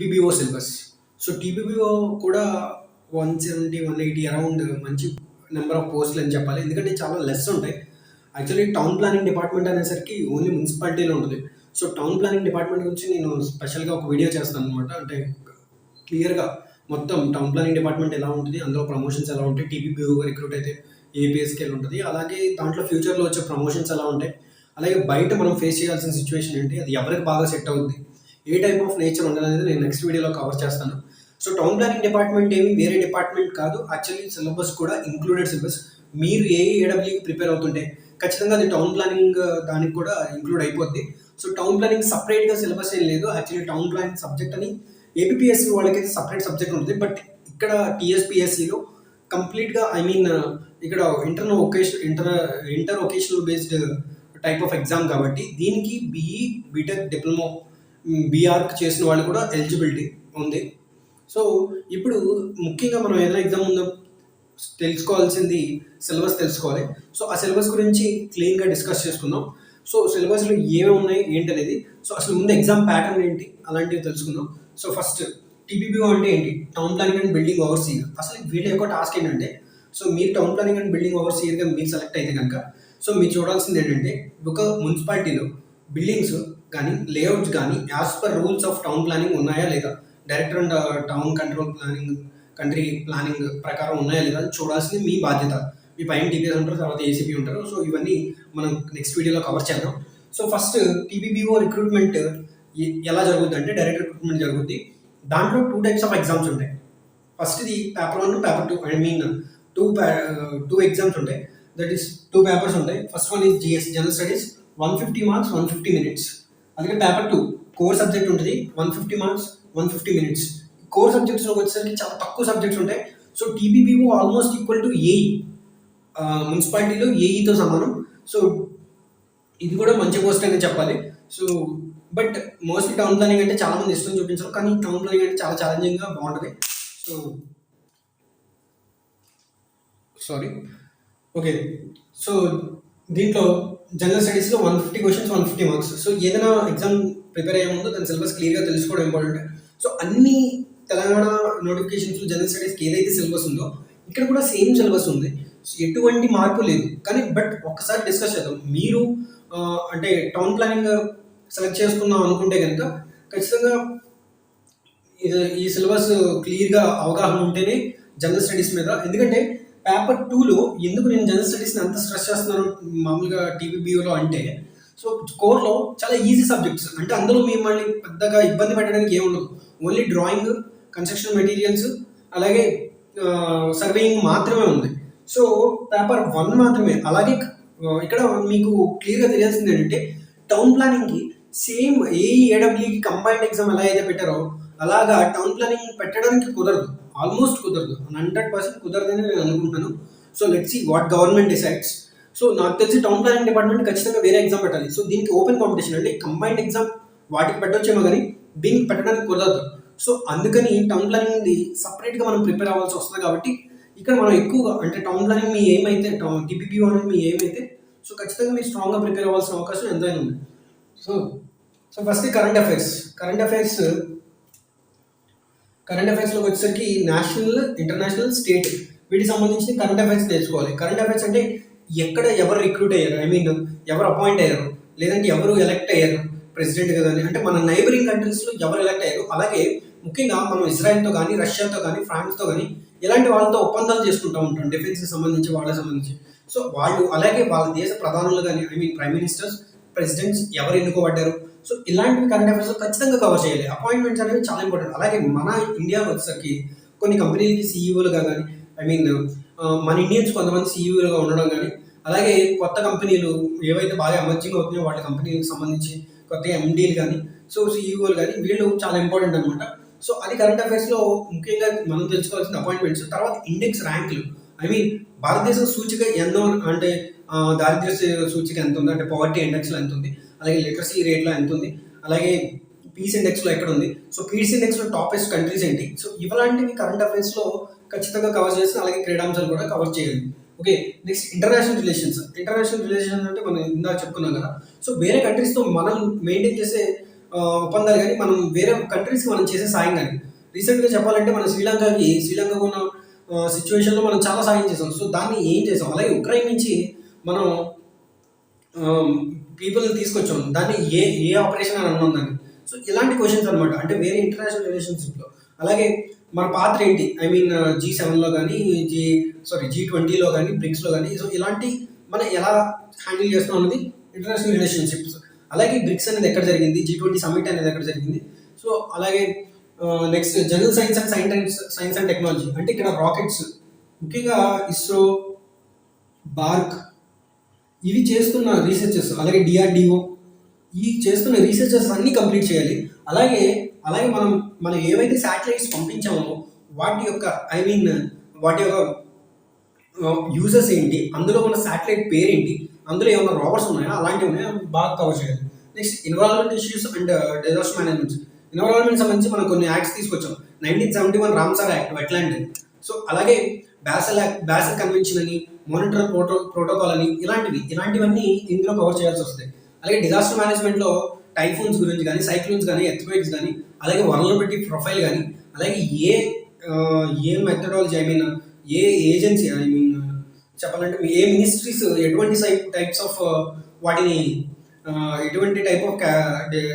టీబీబీఓ syllabus. So టీబీబీఓ కూడా 170, 180 around మంచి number of పోస్టులు అని చెప్పాలి. ఎందుకంటే చాలా లెస్ ఉంటాయి. యాక్చువల్లీ టౌన్ ప్లానింగ్ డిపార్ట్మెంట్ అనేసరికి ఓన్లీ మున్సిపాలిటీలో ఉంటుంది. సో టౌన్ ప్లానింగ్ డిపార్ట్మెంట్ గురించి నేను స్పెషల్గా ఒక వీడియో చేస్తాను అనమాట. అంటే క్లియర్గా మొత్తం టౌన్ ప్లానింగ్ డిపార్ట్మెంట్ ఎలా ఉంటుంది, అందులో ప్రమోషన్స్ ఎలా ఉంటాయి, టీబీబీఓగా రిక్రూట్ అయితే ఏ పే స్కేల్ ఉంటుంది, అలాగే దాంట్లో ఫ్యూచర్లో వచ్చే ప్రమోషన్స్ ఎలా ఉంటాయి, అలాగే బయట మనం ఫేస్ చేయాల్సిన సిచ్యువేషన్ ఏంటి, అది ఎవరికి బాగా సెట్ అవుతుంది, ఏ టైప్ ఆఫ్ నేచర్ ఉండాలనేది నేను నెక్స్ట్ వీడియోలో కవర్ చేస్తాను. సో టౌన్ ప్లానింగ్ డిపార్ట్మెంట్ ఏమి వేరే డిపార్ట్మెంట్ కాదు. యాక్చువల్లీ సిలబస్ కూడా ఇంక్లూడెడ్ సిలబస్. మీరు ఏడబ్ల్యూకి ప్రిపేర్ అవుతుంటే ఖచ్చితంగా అది టౌన్ ప్లానింగ్ దానికి కూడా ఇంక్లూడ్ అయిపోద్ది. సో టౌన్ ప్లానింగ్ సపరేట్గా సిలబస్ ఏం లేదు. యాక్చువల్లీ టౌన్ ప్లానింగ్ సబ్జెక్ట్ అని ఏపీఎస్సి వాళ్ళకి సపరేట్ సబ్జెక్ట్ ఉంటుంది. బట్ ఇక్కడ టీఎస్పీఎస్సిలో కంప్లీట్గా ఇక్కడ inter vocational based type of exam కాబట్టి దీనికి బీఈ, బీటెక్, డిప్లొమా, బీఆర్క్ చేసిన వాళ్ళు కూడా ఎలిజిబిలిటీ ఉంది. సో ఇప్పుడు ముఖ్యంగా మనం ఏదైనా ఎగ్జామ్ ఉందో తెలుసుకోవాల్సింది సిలబస్ తెలుసుకోవాలి. సో ఆ సిలబస్ గురించి క్లీన్గా డిస్కస్ చేసుకుందాం. సో సిలబస్లో ఏమేమి ఉన్నాయి ఏంటి అనేది, సో అసలు ముందు ఎగ్జామ్ ప్యాటర్న్ ఏంటి అలాంటివి తెలుసుకుందాం. సో ఫస్ట్ టీబీబీఓ అంటే ఏంటి? Town planning and building overseer. అసలు వీళ్ళ యొక్క టాస్క్ ఏంటంటే, సో మీరు టౌన్ ప్లానింగ్ అండ్ బిల్డింగ్ ఓవర్సీయర్గా మీరు సెలెక్ట్ అయితే కనుక సో మీరు చూడాల్సింది ఏంటంటే, ఒక మున్సిపాలిటీలో బిల్డింగ్స్ కానీ లేఅవుట్స్ కానీ as per rules of town planning ఉన్నాయా లేదా, director and town country planning ప్రకారం ఉన్నాయా లేదా అని చూడాల్సింది మీ బాధ్యత. మీ పైన టీపీఎస్ ఉంటారు, తర్వాత ఏసీపీ ఉంటారు. సో ఇవన్నీ మనం నెక్స్ట్ వీడియోలో కవర్ చేద్దాం. సో ఫస్ట్ టీబీబీఓ రిక్రూట్మెంట్ ఎలా జరుగుతుంది అంటే, డైరెక్ట్ రిక్రూట్మెంట్ జరుగుతుంది. దాంట్లో 2 టైప్స్ ఆఫ్ ఎగ్జామ్స్ ఉంటాయి. ఫస్ట్ది పేపర్ 1, పేపర్ 2. టూ ఎగ్జామ్స్ ఉంటాయి. దట్ ఈస్ 2 పేపర్స్ ఉంటాయి. First one is GS general studies, 150 marks, 150 minutes. అలాగే పేపర్ 2 కోర్ సబ్జెక్ట్ ఉంటుంది, 150 మార్క్స్, 150 మినిట్స్. కోర్ సబ్జెక్ట్స్లోకి వచ్చేసరికి చాలా తక్కువ సబ్జెక్ట్స్ ఉంటాయి. So TBBO almost equal to AE, మున్సిపాలిటీలో ఏఈతో సమానం. సో ఇది కూడా మంచి పోస్ట్ అని చెప్పాలి. So but mostly town planning అంటే చాలా మంది ఇష్టం చూపించారు, కానీ టౌన్ ప్లానింగ్ అంటే చాలా ఛాలెంజింగ్గా బాగుంటుంది. So okay. సో దీంట్లో జనరల్ స్టడీస్లో 150 క్వశ్చన్స్, 150 మార్క్స్. సో ఏదైనా ఎగ్జామ్ ప్రిపేర్ అయ్యే ముందు దాని సిలబస్ క్లియర్గా తెలుసుకోవడం ఇంపార్టెంట్. సో అన్ని తెలంగాణ నోటిఫికేషన్స్లో జనరల్ స్టడీస్కి ఏదైతే సిలబస్ ఉందో ఇక్కడ కూడా సేమ్ సిలబస్ ఉంది. సో ఎటువంటి మార్పు లేదు. కానీ బట్ ఒక్కసారి డిస్కస్ చేద్దాం. మీరు అంటే టౌన్ ప్లానింగ్ సెలెక్ట్ చేసుకుందాం అనుకుంటే కనుక ఖచ్చితంగా ఈ సిలబస్ క్లియర్గా అవగాహన ఉంటేనే జనరల్ స్టడీస్ మీద. ఎందుకంటే పేపర్ 2లో ఎందుకు నేను జనరల్ స్టడీస్ని అంత స్ట్రెస్ చేస్తున్నాను మామూలుగా టీబీబీఓలో అంటే, సో కోర్లో చాలా ఈజీ సబ్జెక్ట్స్. అంటే అందులో మిమ్మల్ని పెద్దగా ఇబ్బంది పెట్టడానికి ఏముండదు. ఓన్లీ డ్రాయింగ్, కన్స్ట్రక్షన్ మెటీరియల్స్, అలాగే సర్వేయింగ్ మాత్రమే ఉంది. సో పేపర్ 1 మాత్రమే. అలాగే ఇక్కడ మీకు క్లియర్గా తెలియాల్సింది ఏంటంటే, టౌన్ ప్లానింగ్కి సేమ్ ఏడబ్ల్యూకి కంబైన్డ్ ఎగ్జామ్ ఎలా అయితే పెట్టారో అలాగా టౌన్ ప్లానింగ్ పెట్టడానికి కుదరదు. ఆల్మోస్ట్ కుదరదు, 100% కుదరదని నేను అనుకుంటున్నాను. So let's see what government decides. So నాకు తెలిసి టౌన్ ప్లానింగ్ డిపార్ట్మెంట్ ఖచ్చితంగా వేరే ఎగ్జామ్ పెట్టాలి. సో దీనికి ఓపెన్ కాంపిటీషన్ అంటే కంబైన్డ్ ఎగ్జామ్ వాటికి పెట్టొచ్చేమో కానీ దీనికి పెట్టడానికి కుదరదు. సో అందుకని టౌన్ ప్లానింగ్ది సపరేట్గా మనం ప్రిపేర్ అవ్వాల్సి వస్తుంది. కాబట్టి ఇక్కడ మనం ఎక్కువగా అంటే టౌన్ ప్లానింగ్ మీ ఏమైతే టీపీపీఓ అనేది మీ ఏమైతే, సో ఖచ్చితంగా మీరు స్ట్రాంగ్గా ప్రిపేర్ అవ్వాల్సిన అవకాశం ఎంతైనా ఉంది. సో ఫస్ట్ కరెంట్ అఫైర్స్లోకి వచ్చేసరికి నేషనల్, ఇంటర్నేషనల్, స్టేట్ వీటికి సంబంధించి కరెంట్ అఫైర్స్ తెలుసుకోవాలి. కరెంట్ అఫైర్స్ అంటే ఎక్కడ ఎవరు రిక్రూట్ అయ్యారు, ఎవరు అపాయింట్ అయ్యారు, లేదంటే ఎవరు ఎలక్ట్ అయ్యారు ప్రెసిడెంట్ కదా అని, అంటే మన నైబరింగ్ కంట్రీస్లో ఎవరు ఎలక్ట్ అయ్యారు. అలాగే ముఖ్యంగా మనం ఇజ్రాయెల్తో కానీ, రష్యాతో కానీ, ఫ్రాన్స్తో కానీ ఇలాంటి వాళ్ళతో ఒప్పందాలు చేసుకుంటూ ఉంటాం డిఫెన్స్కి సంబంధించి, వాళ్ళకి సంబంధించి. సో వాళ్ళు అలాగే వాళ్ళ దేశ ప్రధానులు కానీ, ప్రైమ్ మినిస్టర్స్, ప్రెసిడెంట్స్ ఎవరు ఎన్నుకోబడ్డారు, సో ఇలాంటివి కరెంట్ అఫైర్స్ ఖచ్చితంగా కవర్ చేయాలి. అపాయింట్మెంట్స్ అనేవి చాలా ఇంపార్టెంట్. అలాగే మన ఇండియాలో వచ్చేసరికి కొన్ని కంపెనీలకి సీఈఓలుగా కానీ, మన ఇండియన్స్ కొంతమంది సీఈఓలుగా ఉండడం కానీ, అలాగే కొత్త కంపెనీలు ఏవైతే బాగా ఎమర్జింగ్ అవుతున్నాయో వాళ్ళ కంపెనీలకు సంబంధించి కొత్త ఎండీలు కానీ, సో సీఈఓలు కానీ వీళ్ళు చాలా ఇంపార్టెంట్ అనమాట. సో అది కరెంట్ అఫైర్స్లో ముఖ్యంగా మనం తెలుసుకోవాల్సిన అపాయింట్మెంట్స్. తర్వాత ఇండెక్స్ ర్యాంకులు, భారతదేశం సూచిక ఎన్నో అంటే దారిద్ర్య సూచిక ఎంత ఉంది, అంటే పవర్టీ ఇండెక్స్లో ఎంత ఉంది, అలాగే లిటరసీ రేట్లో ఎంత ఉంది, అలాగే పీస్ ఇండెక్స్లో ఎక్కడ ఉంది, సో పీస్ ఇండెక్స్లో టాపెస్ట్ కంట్రీస్ ఏంటి. సో ఇలాంటివి కరెంట్ అఫైర్స్లో ఖచ్చితంగా కవర్ చేసి, అలాగే క్రీడాంశాలు కూడా కవర్ చేయాలి. ఓకే. నెక్స్ట్ ఇంటర్నేషనల్ రిలేషన్స్ అంటే మనం ఇందాక చెప్పుకున్నాం కదా. సో వేరే కంట్రీస్తో మనం మెయింటైన్ చేసే ఒప్పందాలు కానీ మనం వేరే కంట్రీస్కి మనం చేసే సాయం కానీ రీసెంట్గా చెప్పాలంటే మన శ్రీలంకకు ఉన్న సిచ్యువేషన్లో మనం చాలా సాయం చేసాం. సో దాన్ని ఏం చేసాం, అలాగే ఉక్రెయిన్ నుంచి మనం పీపుల్ తీసుకొచ్చాం, దాన్ని ఏ ఏ ఆపరేషన్ అని అన్నాం దాన్ని. సో ఇలాంటి క్వశ్చన్స్ అనమాట, అంటే వేరే ఇంటర్నేషనల్ రిలేషన్షిప్లో. అలాగే మన పాత్ర ఏంటి, ఐ మీన్ G7లో కానీ G20లో కానీ బ్రిక్స్లో కానీ. సో ఇలాంటి మనం ఎలా హ్యాండిల్ చేస్తాం అన్నది ఇంటర్నేషనల్ రిలేషన్షిప్స్. అలాగే బ్రిక్స్ అనేది ఎక్కడ జరిగింది, G20 సమ్మిట్ అనేది ఎక్కడ జరిగింది. సో అలాగే next general science and technology, అంటే ఇక్కడ రాకెట్స్ ముఖ్యంగా ఇస్రో, బార్క్ ఇవి చేస్తున్న రీసెర్చెస్, అలాగే DRDO ఈ చేస్తున్న రీసెర్చెస్ అన్నీ కంప్లీట్ చేయాలి. అలాగే అలాగే మనం ఏవైతే శాటిలైట్స్ పంపించామో వాటి యొక్క వాటి యొక్క యూజెస్ ఏంటి, అందులో ఉన్న శాటిలైట్ పేరేంటి, అందులో ఏమైనా రోవర్స్ ఉన్నాయా, అలాంటివి ఉన్నాయా బాగా కవర్ చేయాలి. Next environment issues and disaster management. Environment సంబంధించి మనం కొన్ని యాక్ట్స్ తీసుకొచ్చాం. 1971 రామ్సార్ యాక్ట్ వెట్లాండ్. సో అలాగే బ్యాసల్ కన్వెన్షన్ అని, మానిటర్ ప్రోటోకాల్ అని, ఇలాంటివన్నీ ఇందులో కవర్ చేయాల్సి వస్తుంది. అలాగే డిజాస్టర్ మేనేజ్మెంట్లో టైఫూన్స్ గురించి కానీ, సైక్లోన్స్ కానీ, ఎర్త్క్వేక్స్ కానీ, అలాగే వల్నరబిలిటీ ప్రొఫైల్ కానీ, అలాగే ఏ మెథడాలజీ, ఏ ఏజెన్సీ, చెప్పాలంటే ఏ మినిస్ట్రీస్ ఎటువంటి టైప్స్ ఆఫ్ వాటిని ఎటువంటి టైప్ ఆఫ్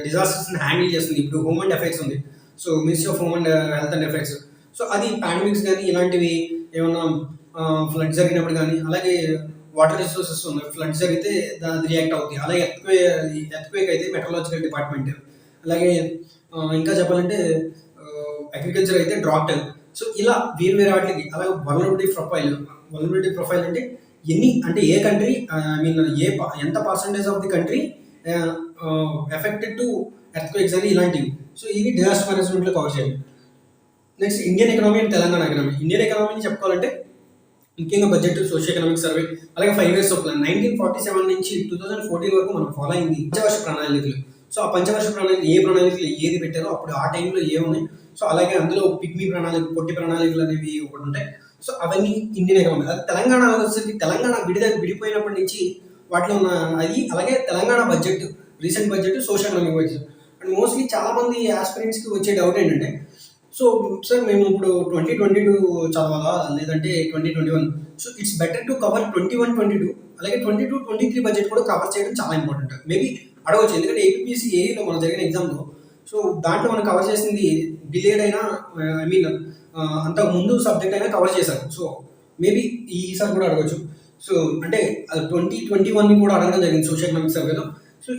డిజాస్టర్స్ని హ్యాండిల్ చేస్తుంది. ఇప్పుడు హోమ్ అండ్ అఫైర్స్ ఉంది, so ministry of home and health and affairs. So అది పాండమిక్స్ కానీ ఇలాంటివి ఏమన్నా ఫ్లడ్ జరిగినప్పుడు కానీ, అలాగే వాటర్ రిసోర్సెస్ ఉన్నాయి, ఫ్లడ్ జరిగితే అది రియాక్ట్ అవుతుంది. అలాగే ఎర్త్క్వేక్ అయితే మెట్రలాజికల్ డిపార్ట్మెంట్. అలాగే ఇంకా చెప్పాలంటే అగ్రికల్చర్ అయితే డ్రాట్. సో ఇలా వేరే వాటికి. అలాగే వల్నరబిలిటీ ప్రొఫైల్ అంటే ఏ కంట్రీ, ఎంత percentage of the country affected to earthquakes అని, ఇలాంటివి. సో ఇవి డిజాస్టర్ మేనేజ్మెంట్లో కవర్ చేయాలి. Next Indian economy and Telangana economy. Indian ఎకనామీని చెప్పుకోవాలంటే ముఖ్యంగా బడ్జెట్, సోషల్ ఎకనామిక్ సర్వే, అలాగే 5 years ప్లాన్. 1947 నుంచి 2014 వరకు మనం ఫాలో అయింది పంచవర్ష ప్రణాళికలు. సో ఆ పంచవర్ష ప్రణాళికలు ఏ ప్రణాళికలు ఏది పెట్టారో అప్పుడు ఆ టైంలో ఏమున్నాయి. సో అలాగే అందులో పిగ్మీ ప్రణాళిక, పొట్టి ప్రణాళికలు అనేవి ఒకటి ఉంటాయి. సో అవన్నీ ఇండియన్ ఎకనామీ. అది తెలంగాణ వచ్చేసరికి తెలంగాణ విడిపోయినప్పటి నుంచి వాటిలో ఉన్న అది. అలాగే Telangana budget, recent budget, social economic budget. And mostly చాలామంది ఆస్పిరెంట్స్కి వచ్చే డౌట్ ఏంటంటే, సో సార్ మేము ఇప్పుడు 2022 చదవాలా లేదంటే 2021? So it's better to cover 21-22, అలాగే 22-23 బడ్జెట్ కూడా కవర్ చేయడం చాలా ఇంపార్టెంట్. మేబీ అడగవచ్చు, ఎందుకంటే APPSC ఏఈలో మనం జరిగిన ఎగ్జామ్లో సో దాంట్లో మనం కవర్ చేసింది డిలేడ్ అయినా, అంతకు ముందు సబ్జెక్ట్ అయినా కవర్ చేశారు. సో మేబీ ఈసారి కూడా అడగచ్చు. సో అంటే 2021 కూడా అడగడం జరిగింది సోషల్ ఎకనామిక్ సర్వేలో. సో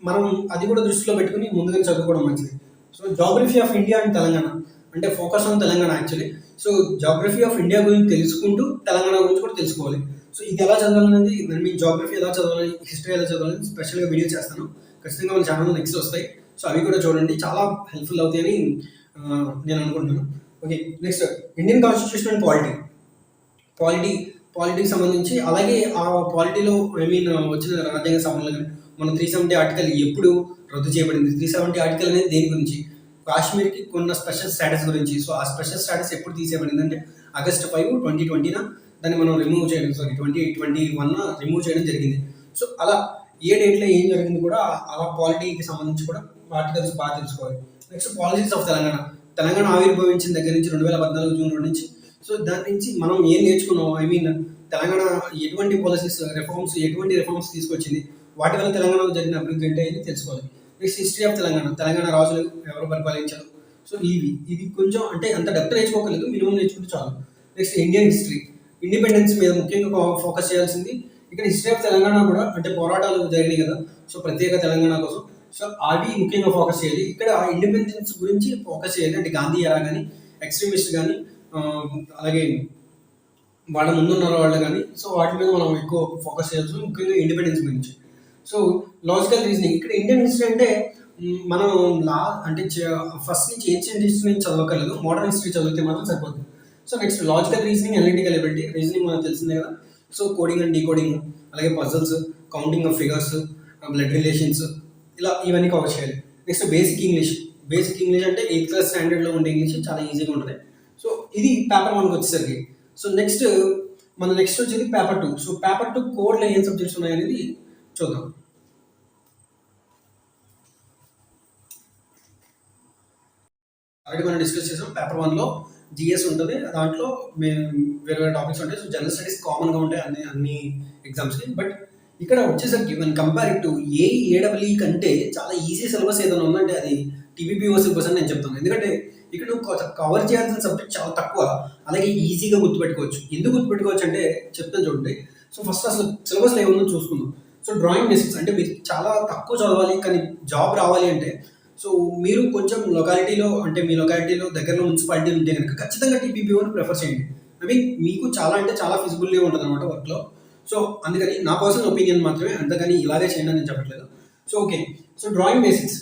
మనం అది కూడా దృష్టిలో పెట్టుకుని ముందుగా చదువుకోవడం మంచిది. So geography of India and Telangana, అంటే focus on Telangana actually. So geography of India గురించి తెలుసుకుంటూ తెలంగాణ గురించి కూడా తెలుసుకోవాలి. సో ఇది ఎలా చదవాలనేది, మీ జాగ్రఫీ ఎలా చదవాలి, హిస్టరీ ఎలా చదవాలి స్పెషల్గా వీడియో చేస్తాను. ఖచ్చితంగా మన ఛానల్ నెక్స్ట్ వస్తాయి. సో అవి కూడా చూడండి, చాలా హెల్ప్ఫుల్ అవుతాయని నేను అనుకుంటున్నాను. Okay, next Indian constitution and పాలిటీకి సంబంధించి, అలాగే ఆ పాలిటీలో వచ్చిన రాజ్యాంగ సవరణలు. మన 370 ఆర్టికల్ ఎప్పుడు రద్దు చేయబడింది, 370 ఆర్టికల్ అనేది దేని గురించి, కాశ్మీర్కి కొన్న స్పెషల్ స్టేటస్ గురించి. సో ఆ స్పెషల్ స్టేటస్ ఎప్పుడు తీసేయబడింది అంటే August 5, 2020 దాన్ని మనం 2021 రిమూవ్ చేయడం జరిగింది. సో అలా ఏ డేట్లో ఏం జరిగింది కూడా, అలా పాలిటీకి సంబంధించి కూడా ఆర్టికల్స్ బాగా తెలుసుకోవాలి. నెక్స్ట్ పాలసీస్ ఆఫ్ తెలంగాణ ఆవిర్భవించిన దగ్గర నుంచి 2014 జూన్ నుంచి. సో దాని నుంచి మనం ఏం నేర్చుకున్నాం, తెలంగాణ ఎటువంటి పాలసీస్, ఎటువంటి రిఫార్మ్స్ తీసుకొచ్చింది, వాటి వల్ల తెలంగాణలో జరిగిన అభివృద్ధి ఏంటి అని తెలుసుకోవాలి. నెక్స్ట్ హిస్టరీ ఆఫ్ తెలంగాణ రాజులు ఎవరు పరిపాలించారు. సో ఇది కొంచెం అంటే అంత డెప్త్ నేర్చుకోగలదు, మినిమం నేర్చుకుంటే చాలు. నెక్స్ట్ ఇండియన్ హిస్టరీ, ఇండిపెండెన్స్ మీద ముఖ్యంగా ఫోకస్ చేయాల్సింది. ఇక్కడ హిస్టరీ ఆఫ్ తెలంగాణ కూడా, అంటే పోరాటాలు జరిగినాయి కదా, సో ప్రత్యేక తెలంగాణ కోసం. సో అవి ముఖ్యంగా ఫోకస్ చేయాలి. ఇక్కడ ఇండిపెండెన్స్ గురించి ఫోకస్ చేయాలి, అంటే గాంధీ ఎరా కానీ, ఎక్స్ట్రీమిస్ట్ కానీ, అలాగే వాళ్ళ ముందున్న వాళ్ళు కానీ. సో వాటి మీద మనం ఎక్కువ ఫోకస్ చేయాల్సి, ముఖ్యంగా ఇండిపెండెన్స్ గురించి. సో లాజికల్ రీజనింగ్, ఇక్కడ ఇండియన్ హిస్టరీ అంటే మనం అంటే ఫస్ట్ నుంచి ఏన్షియంట్ హిస్టరీ నుంచి చదవగలదు, మోడర్న్ హిస్టరీ చదివితే మాత్రం సరిపోతుంది. So next logical reasoning, analytical ability. Reasoning మనకు తెలిసిందే కదా, సో కోడింగ్ అండ్ డీకోడింగ్, అలాగే puzzles, counting of figures, blood relations, ఇవన్నీ కవర్ చేయాలి. నెక్స్ట్ బేసిక్ ఇంగ్లీష్ అంటే 8th class స్టాండర్డ్లో ఉండే ఇంగ్లీష్ చాలా ఈజీగా ఉంటుంది. సో ఇది పేపర్ 1కి వచ్చేసరికి. సో నెక్స్ట్ వచ్చేది పేపర్ 2. సో పేపర్ 2 కోర్లో ఏం సబ్జెక్ట్స్ ఉన్నాయనేది చూద్దాం. ఆల్రెడీ మనం డిస్కస్ చేసాం. పేపర్ 1లో జిఎస్ ఉంటుంది, దాంట్లో మేము వేరే వేరే టాపిక్స్ ఉంటాయి. సో జనరల్ స్టడీస్ కామన్గా ఉంటాయి అన్ని ఎగ్జామ్స్కి. బట్ ఇక్కడ వచ్చేసరికి వన్ కంపేర్ టు ఏడబ్ల్యూ కంటే చాలా ఈజీ సిలబస్ ఏదైనా ఉందంటే అది టీబీపీఓ సిలబస్ అని నేను చెప్తాను. ఎందుకంటే ఇక్కడ నువ్వు కవర్ చేయాల్సిన సబ్జెక్ట్ చాలా తక్కువ, అలాగే ఈజీగా గుర్తుపెట్టుకోవచ్చు. ఎందుకు గుర్తుపెట్టుకోవచ్చు అంటే చెప్తాను చూడండి. సో ఫస్ట్ అసలు సిలబస్లో ఏముందో చూసుకుందాం. సో డ్రాయింగ్ బేసిక్స్ అంటే మీరు చాలా తక్కువ చదవాలి కానీ జాబ్ రావాలి అంటే, సో మీరు కొంచెం లొకాలిటీలో అంటే మీ లొకాలిటీలో దగ్గరలో మున్సిపాలిటీ ఉంటే కనుక ఖచ్చితంగా టీపీపీఓని ప్రిఫర్ చేయండి. ఐ మీన్ మీకు చాలా అంటే చాలా ఫిజిబుల్గా ఉంటుంది అనమాట వర్క్లో. సో అందుకని నా పర్సనల్ ఒపీనియన్ మాత్రమే, అంతకని ఇలాగే చేయండి అని నేను చెప్పట్లేదు. So okay, so drawing basics.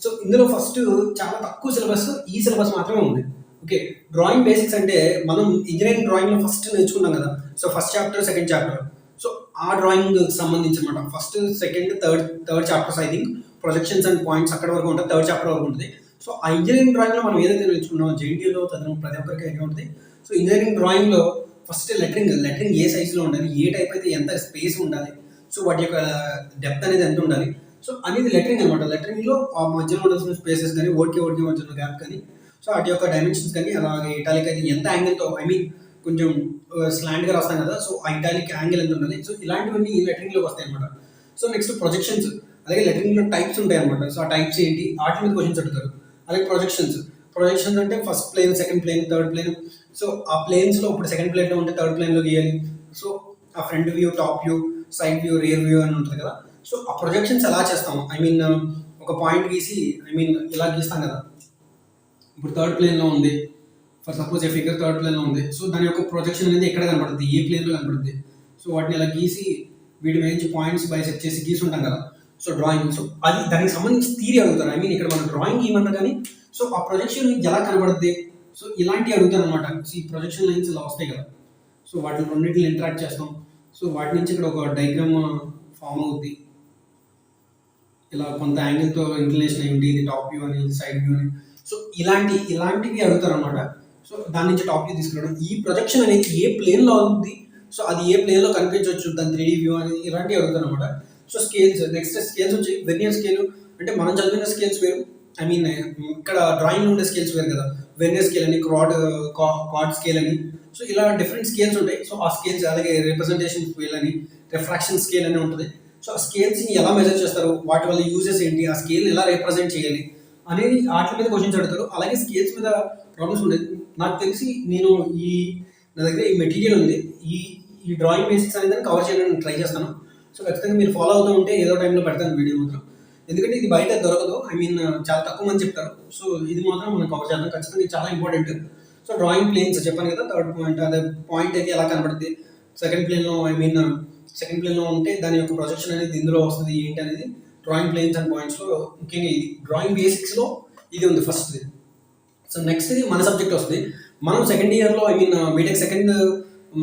So ఇందులో ఫస్ట్ చాలా తక్కువ సిలబస్ ఈ సిలబస్ మాత్రమే ఉంది. ఓకే, డ్రాయింగ్ బేసిక్స్ అంటే మనం ఇంజనీరింగ్ డ్రాయింగ్లో ఫస్ట్ నేర్చుకున్నాం కదా. So first chapter, second chapter, so ఆ డ్రాయింగ్ సంబంధించి అనమాట. First, second, third chapters I think projections and points అక్కడ వరకు ఉంటుంది, థర్డ్ చాప్టర్ వరకు ఉంటుంది. సో ఆ ఇంజనీరింగ్ డ్రాయింగ్లో మనం ఏదైతే నేర్చుకున్నామో జేఎన్టీయూలో చదివిన ప్రతి ఒక్కరికి ఐడియా ఉంటుంది. సో ఇంజనీరింగ్ డ్రాయింగ్లో ఫస్ట్ లెటరింగ్ ఏ సైజులో ఉండాలి, ఏ టైప్ అయితే ఎంత స్పేస్ ఉండాలి, సో వాటి యొక్క డెప్త్ అనేది ఎంత ఉండాలి, సో అనేది లెటరింగ్ అనమాట. లెటరింగ్లో ఆ మధ్యలో ఉండాల్సిన స్పేసెస్ కానీ ఓడికి మధ్యలో గ్యాప్ కానీ, సో వాటి యొక్క డైమెన్షన్స్ కానీ, అలాగే ఇటాలిక్ అయితే ఎంత యాంగిల్తో, ఐ మీన్ కొంచెం స్లాంట్గా రాస్తాం కదా, సో ఆ ఇటాలిక్ యాంగిల్ ఎంత ఉండాలి, సో ఇలాంటివన్నీ ఈ లెటరింగ్లోకి వస్తాయి అనమాట. సో నెక్స్ట్ ప్రొజెక్షన్స్, అలాగే లెటరింగ్లో టైప్స్ ఉంటాయి అనమాట. సో ఆ టైప్స్ ఏంటి, వాటి మీద క్వశ్చన్స్ అడుగుతారు. అలాగే ప్రొజెక్షన్స్ అంటే first plane, second plane, third plane. So ఆ ప్లేన్స్లో ఇప్పుడు సెకండ్ ప్లేన్లో ఉంటే థర్డ్ ప్లేన్లో గీయాలి. సో ఆ front view, top view, side view, rear view అని ఉంటుంది కదా. సో ఆ ప్రొజెక్షన్స్ ఎలా చేస్తాం, ఐ మీన్ ఒక పాయింట్ గీసి, ఐ మీన్ ఇలా గీస్తాం కదా. ఇప్పుడు థర్డ్ ప్లేన్లో ఉంది, for suppose A figure third ప్లేన్లో ఉంది. సో దాని యొక్క ప్రొజెక్షన్ అనేది ఎక్కడ కనపడుతుంది, ఏ ప్లేన్లో కనపడుతుంది. సో వాటిని ఇలా గీసి వీటి మీద పాయింట్స్ బైసెక్ట్ చేసి గీసి ఉంటాం కదా. సో డ్రాయింగ్, సో అది దానికి సంబంధించి థియరీ అడుగుతారు. ఐ మీన్ ఇక్కడ మనం డ్రాయింగ్ ఏమన్నా కానీ, సో ఆ ప్రొజెక్షన్ ఎలా కనబడుద్ది, సో ఇలాంటివి అడుగుతారు అనమాట. సో ఈ ప్రొజెక్షన్ లైన్స్ ఇలా వస్తాయి కదా. సో వాటిని రెండింటిని ఇంటరాక్ట్ చేస్తాం. సో వాటి నుంచి ఇక్కడ ఒక డయాగ్రామ్ ఫామ్ అవుద్ది. ఇలా కొంత యాంగిల్తో ఇంక్లినేషన్ అయ్యింది, ఇది టాప్ వ్యూ అని, సైడ్ వ్యూ అని. సో ఇలాంటివి అడుగుతారు అనమాట. సో దాని నుంచి టాప్ వ్యూ తీసుకురావడం. ఈ ప్రొజెక్షన్ అనేది ఏ ప్లేన్లో ఉంది, సో అది ఏ ప్లేన్లో కనిపించవచ్చు, దాని 3D వ్యూ అని, ఇలాంటివి అడుగుతారు అనమాట. సో స్కేల్స్, నెక్స్ట్ స్కేల్స్ వచ్చి వెర్నియర్ స్కేల్. అంటే మనం చదివిన స్కేల్స్ వేరు, ఐ మీన్ ఇక్కడ డ్రాయింగ్లో ఉండే స్కేల్స్ వేరు కదా. వెర్నియర్ స్కేల్ అని, కార్డ్ స్కేల్ అని, సో ఇలా డిఫరెంట్ స్కేల్స్ ఉంటాయి. సో ఆ స్కేల్స్, అలాగే రిప్రజెంటేషన్ స్కేల్ అని, రిఫ్రాక్షన్ స్కేల్ అని ఉంటుంది. సో ఆ స్కేల్స్ని ఎలా మెజర్ చేస్తారు, వాటి వల్ల యూజెస్ ఏంటి, ఆ స్కేల్ ఎలా రిప్రజెంట్ చేయాలి అనేది వాటి మీద క్వశ్చన్స్ అడుగుతారు. అలాగే స్కేల్స్ మీద ప్రాబ్లమ్స్ ఉండేది. నాకు తెలిసి నా దగ్గర ఈ మెటీరియల్ ఉంది, ఈ డ్రాయింగ్ బేసిక్స్ అనేది కవర్ చేయడానికి ట్రై చేస్తాను. సో ఖచ్చితంగా మీరు ఫాలో అవుతూ ఉంటే ఏదో టైంలో పెడతాను వీడియో మాత్రం. ఎందుకంటే ఇది బయట దొరకదు, ఐ మీన్ చాలా తక్కువ మంది చెప్తారు. సో ఇది మాత్రం మనం కవర్ చేద్దాం ఖచ్చితంగా, ఇది చాలా ఇంపార్టెంట్. సో డ్రాయింగ్ ప్లేన్స్ చెప్పాను కదా, థర్డ్ పాయింట్, అదే పాయింట్ అయితే ఎలా కనబడుతుంది, సెకండ్ ప్లేన్లో, ఐ మీన్ సెకండ్ ప్లేన్లో ఉంటే దాని యొక్క ప్రొజెక్షన్ అనేది ఇందులో వస్తుంది ఏంటి అనేది డ్రాయింగ్ ప్లేన్స్ అండ్ పాయింట్స్లో ముఖ్యంగా ఇది డ్రాయింగ్ బేసిక్స్లో ఇది ఉంది ఫస్ట్ది. సో నెక్స్ట్ ఇది మన సబ్జెక్ట్ వస్తుంది. మనం సెకండ్ ఇయర్లో, I mean BTech second,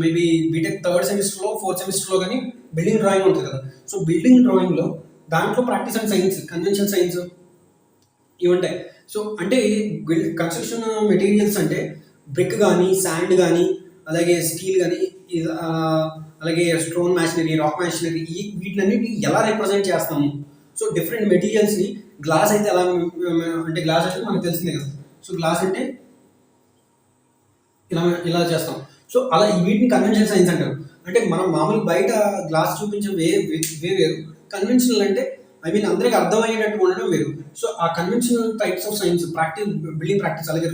maybe BTech third సెమిస్టర్లో, ఫోర్త్ సెమిస్టర్లో కానీ బిల్డింగ్ డ్రాయింగ్ ఉంటుంది కదా. సో బిల్డింగ్ డ్రాయింగ్లో దాంట్లో practice and science, convention science ఇవి ఉంటాయి. సో అంటే కన్స్ట్రక్షన్ మెటీరియల్స్ అంటే బ్రిక్ కానీ, శాండ్ కానీ, అలాగే స్టీల్ కానీ, అలాగే స్టోన్ మ్యాషనరీ, రాక్ మ్యాషనరీ, వీటినన్నిటిని ఎలా రిప్రజెంట్ చేస్తాము. సో డిఫరెంట్ మెటీరియల్స్ని, గ్లాస్ అయితే ఎలా, అంటే గ్లాస్ అంటే మనకు తెలిసిందే కదా. సో గ్లాస్ అంటే ఇలా చేస్తాం. సో అలా వీటిని కన్వెన్షనల్ సైన్స్ అంటారు. అంటే మనం మామూలు బయట గ్లాస్ చూపించే వేరు, కన్వెన్షనల్ అంటే ఐ మీన్ అందరికీ అర్థమయ్యేటట్టు ఉండడం వేరు. సో ఆ conventional types of science, building practice, అలాగే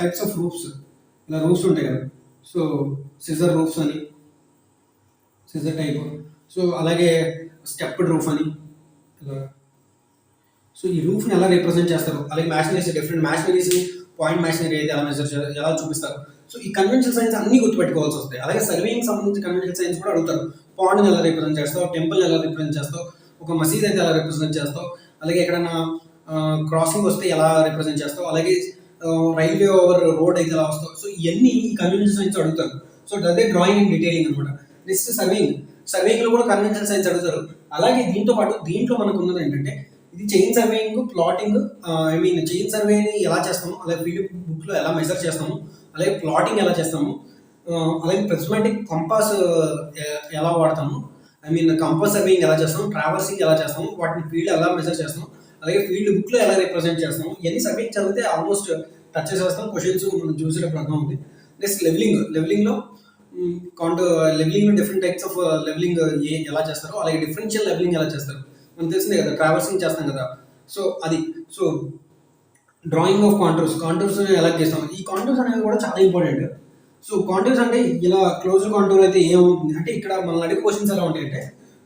టైప్స్ ఆఫ్ రూఫ్స్, ఇలా రూఫ్స్ ఉంటాయి కదా. సో సిజర్ రూఫ్స్ అని, సిజర్ టైప్. సో అలాగే స్టెప్డ్ రూఫ్ అని, సో ఈ రూఫ్ని ఎలా రిప్రజెంట్ చేస్తారు, అలాగే మ్యాషనరీస్, డిఫరెంట్ మ్యాషనరీస్ని, పాయింట్ మ్యాషనరీ అయితే ఎలా మెజర్ చేస్తారు, ఎలా చూపిస్తారు. సో ఈ కన్వెన్షనల్ సైన్స్ అన్ని గుర్తుపెట్టుకోవాల్సి వస్తాయి. అలాగే సర్వేయింగ్ సంబంధించి కన్వెన్షనల్ సైన్స్ కూడా అడుగుతారు. పాండ్ని ఎలా రిప్రజెంట్ చేస్తావు, టెంపుల్ని ఎలా రిప్రజెంట్ చేస్తావు, ఒక మసీద్ అయితే ఎలా రిప్రజెంట్ చేస్తావు, అలాగే ఎక్కడైనా క్రాసింగ్ వస్తే ఎలా రిప్రజెంట్ చేస్తావు, అలాగే రైల్వే ఓవర్ రోడ్ అయితే ఎలా వస్తావు. సో ఇవన్నీ ఈ కన్వెన్షనల్ సైన్స్ అడుగుతారు. సో అదే డ్రాయింగ్ అండ్ డీటెయిలింగ్ అనమాట. నెక్స్ట్ సర్వేయింగ్లో కూడా కన్వెన్షనల్ సైన్స్ అడుగుతారు. అలాగే దీంట్లో మనకు ఉన్నది ఏంటంటే ఇది chain surveying, plotting, I mean chain సర్వేని ఎలా చేస్తాము, అలాగే ఫీల్డ్ బుక్లో ఎలా మెజర్ చేస్తాము, అలాగే ప్లాటింగ్ ఎలా చేస్తాము, అలాగే ప్రిస్మాటిక్ కంపాస్ ఎలా వాడతాము, ఐ మీన్ కంపాస్ సర్వేయింగ్ ఎలా చేస్తాము, ట్రావర్సింగ్ ఎలా చేస్తాము, వాటిని ఫీల్డ్ ఎలా మెజర్ చేస్తాము, అలాగే ఫీల్డ్ బుక్లో ఎలా రిప్రజెంట్ చేస్తాము. ఇవన్నీ సబ్జెక్ట్ చదివితే ఆల్మోస్ట్ టచ్ చేసేస్తాం, క్వశ్చన్స్ మనం చూసేటప్పుడు అర్థం అవుతుంది. నెక్స్ట్ లెవెలింగ్లో లెవెలింగ్లో డిఫరెంట్ టైప్స్ ఆఫ్ లెవెలింగ్ ఎలా చేస్తారో, అలాగే డిఫరెన్షియల్ లెవెలింగ్ ఎలా చేస్తారు మనకు తెలిసిందే కదా, ట్రావర్సింగ్ చేస్తాం కదా. సో అది సో డ్రాయింగ్ ఆఫ్ కాంటూర్స్ ఎలా చేస్తాం, ఈ కాంటూర్స్ అనేవి కూడా చాలా ఇంపార్టెంట్. సో కాంటూర్స్ అంటే ఇలా క్లోజ్ కాంటూర్ అయితే ఏమవుతుంది అంటే, ఇక్కడ మనం అడిగే క్వశ్చన్స్ ఎలా ఉంటాయంటే,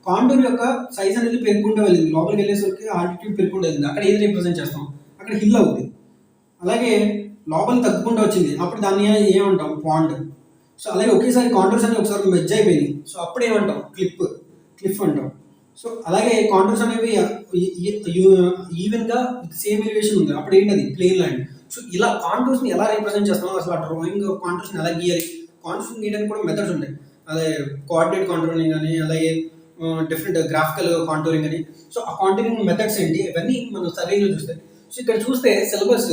కాంటూర్ యొక్క సైజ్ అనేది పెరుగుకుంటూ వెళ్ళింది, లోపలికి వెళ్ళేసరికి ఆల్టిట్యూడ్ పెరుగుకుంటూ వెళ్ళింది, అక్కడ ఏది రిప్రజెంట్ చేస్తాం, అక్కడ హిల్ అవుతుంది. అలాగే లోపల తగ్గుకుంటూ వచ్చింది, అప్పుడు దాన్ని ఏమంటాం, పాండ్. సో అలాగే ఒకేసారి కాంటూర్స్ అనేవి ఒకసారి మెర్జ్ అయిపోయినాయి, సో అప్పుడు ఏమంటాం, క్లిఫ్ అంటాం. సో అలాగే కాంటూర్స్ అనేవి ఈవెన్గా సేమ్ ఎలివేషన్ ఉంది, అప్పుడు ఏంటది, ప్లెయిన్ ల్యాండ్. సో ఇలా కాంటూర్స్ని ఎలా రిప్రజెంట్ చేస్తామో, అసలు ఆ డ్రాయింగ్ కాంటూర్స్ని ఎలా గీయాలి, కాంటూర్స్ గీయడానికి కూడా మెథడ్స్ ఉంటాయి. అదే కోఆర్డినేట్ కాంటూరింగ్ అని, అలాగే డిఫరెంట్ గ్రాఫికల్ కాంటూరింగ్ అని. సో ఆ కాంటూరింగ్ మెథడ్స్ ఏంటి, ఇవన్నీ మనం సర్వేలో చూస్తే. సో ఇక్కడ చూస్తే సిలబస్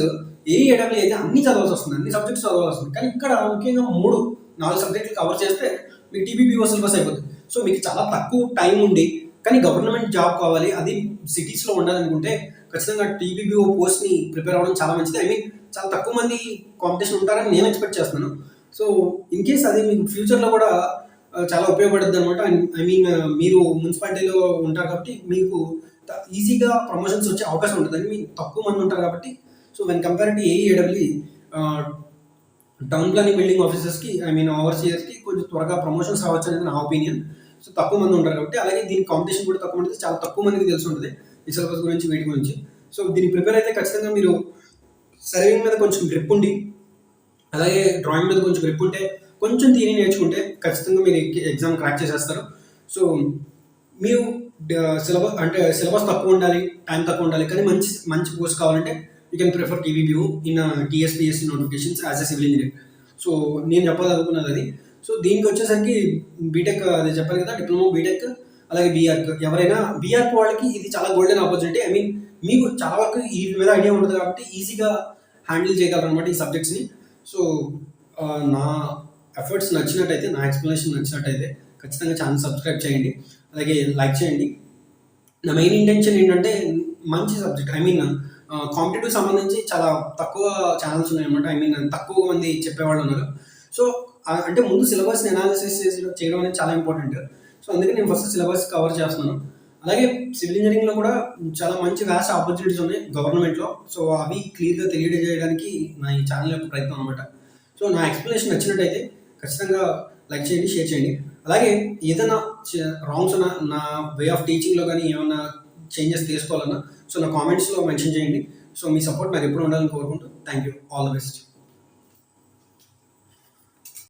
ఏఈఏడబ్ల్యూ అయితే అన్ని చదవాల్సి వస్తుంది, అన్ని సబ్జెక్ట్స్ చదవాల్సి వస్తుంది. కానీ ఇక్కడ ముఖ్యంగా 3-4 సబ్జెక్టులు కవర్ చేస్తే మీకు టీబీపీఓ సిలబస్ అయిపోతుంది. సో మీకు చాలా తక్కువ టైం ఉండి కానీ గవర్నమెంట్ జాబ్ కావాలి, అది సిటీస్లో ఉండాలనుకుంటే ఖచ్చితంగా టీబీపీఓ పోస్ట్ని ప్రిపేర్ అవ్వడం చాలా మంచిది. ఐ మీన్ చాలా తక్కువ మంది కాంపిటీషన్ ఉంటారని నేను ఎక్స్పెక్ట్ చేస్తున్నాను. సో ఇన్ కేస్ అది మీకు ఫ్యూచర్లో కూడా చాలా ఉపయోగపడుతుంది అనమాట. ఐ మీన్ మీరు మున్సిపాలిటీలో ఉంటారు కాబట్టి మీకు ఈజీగా ప్రమోషన్స్ వచ్చే అవకాశం ఉంటుంది, అని మీకు తక్కువ మంది ఉంటారు కాబట్టి. So when compare to AEAW town planning building ఆఫీసర్స్కి, ఐ మీన్ ఓవర్సీయర్స్కి కొంచెం త్వరగా ప్రమోషన్స్ రావచ్చు అనేది నా ఒపీనియన్. సో తక్కువ మంది ఉంటారు కాబట్టి, అలాగే దీని కాంపిటీషన్ కూడా తక్కువ ఉంటుంది, చాలా తక్కువ మందికి తెలిసి ఉంటుంది ఈ సిలబస్ గురించి, వీటి గురించి. సో దీన్ని ప్రిపేర్ అయితే ఖచ్చితంగా మీరు సర్వింగ్ మీద కొంచెం గ్రిప్ ఉండి, అలాగే డ్రాయింగ్ మీద కొంచెం గ్రిప్ ఉంటే, కొంచెం థియరీ నేర్చుకుంటే ఖచ్చితంగా మీరు ఎగ్జామ్ క్రాక్ చేసేస్తారు. సో మీరు సిలబస్ తక్కువ ఉండాలి, టైం తక్కువ ఉండాలి, కానీ మంచి పోస్ట్ కావాలంటే you can prefer TPBO in TSPSC notifications as a civil engineer. So నేను చెప్పాలనుకున్నది అది. సో దీనికి వచ్చేసరికి బీటెక్, అది చెప్పాను కదా, డిప్లొమా, బీటెక్, అలాగే బీఆర్క్, ఎవరైనా బీఆర్క్ వాళ్ళకి ఇది చాలా గోల్డెన్ ఆపర్చునిటీ. ఐ మీన్ మీకు చాలా వరకు ఈ మీద ఐడియా ఉంటుంది కాబట్టి ఈజీగా హ్యాండిల్ చేయగలరు అనమాట ఈ సబ్జెక్ట్స్ని. సో నా ఎఫర్ట్స్ నచ్చినట్టయితే, నా ఎక్స్ప్లెనేషన్ నచ్చినట్టయితే ఖచ్చితంగా ఛానల్ సబ్స్క్రైబ్ చేయండి, అలాగే లైక్ చేయండి. నా మెయిన్ ఇంటెన్షన్ ఏంటంటే మంచి సబ్జెక్ట్, ఐ మీన్ కాంపిటేటివ్ సంబంధించి చాలా తక్కువ ఛానల్స్ ఉన్నాయన్నమాట. ఐ మీన్ తక్కువ మంది చెప్పేవాళ్ళు ఉన్నారు. సో అంటే ముందు సిలబస్ని అనాలిసిస్ చేయడం అనేది చాలా ఇంపార్టెంట్. సో అందుకే నేను ఫస్ట్ సిలబస్ కవర్ చేస్తున్నాను. అలాగే సివిల్ ఇంజనీరింగ్లో కూడా చాలా మంచి వ్యాస్ట్ ఆపర్చునిటీస్ ఉన్నాయి గవర్నమెంట్లో. సో అవి క్లియర్గా తెలియజేయడానికి నా ఈ ఛానల్ యొక్క ప్రయత్నం అనమాట. సో నా ఎక్స్ప్లెనేషన్ నచ్చినట్టయితే ఖచ్చితంగా లైక్ చేయండి, షేర్ చేయండి. అలాగే ఏదైనా రాంగ్స్ ఉన్నా, నా వే ఆఫ్ టీచింగ్లో కానీ ఏమైనా చేంజెస్ తీసుకోవాలన్నా, సో నా కామెంట్స్లో మెన్షన్ చేయండి. సో మీ సపోర్ట్ నాకు ఎప్పుడు ఉండాలని కోరుకుంటూ, thank you, all the best.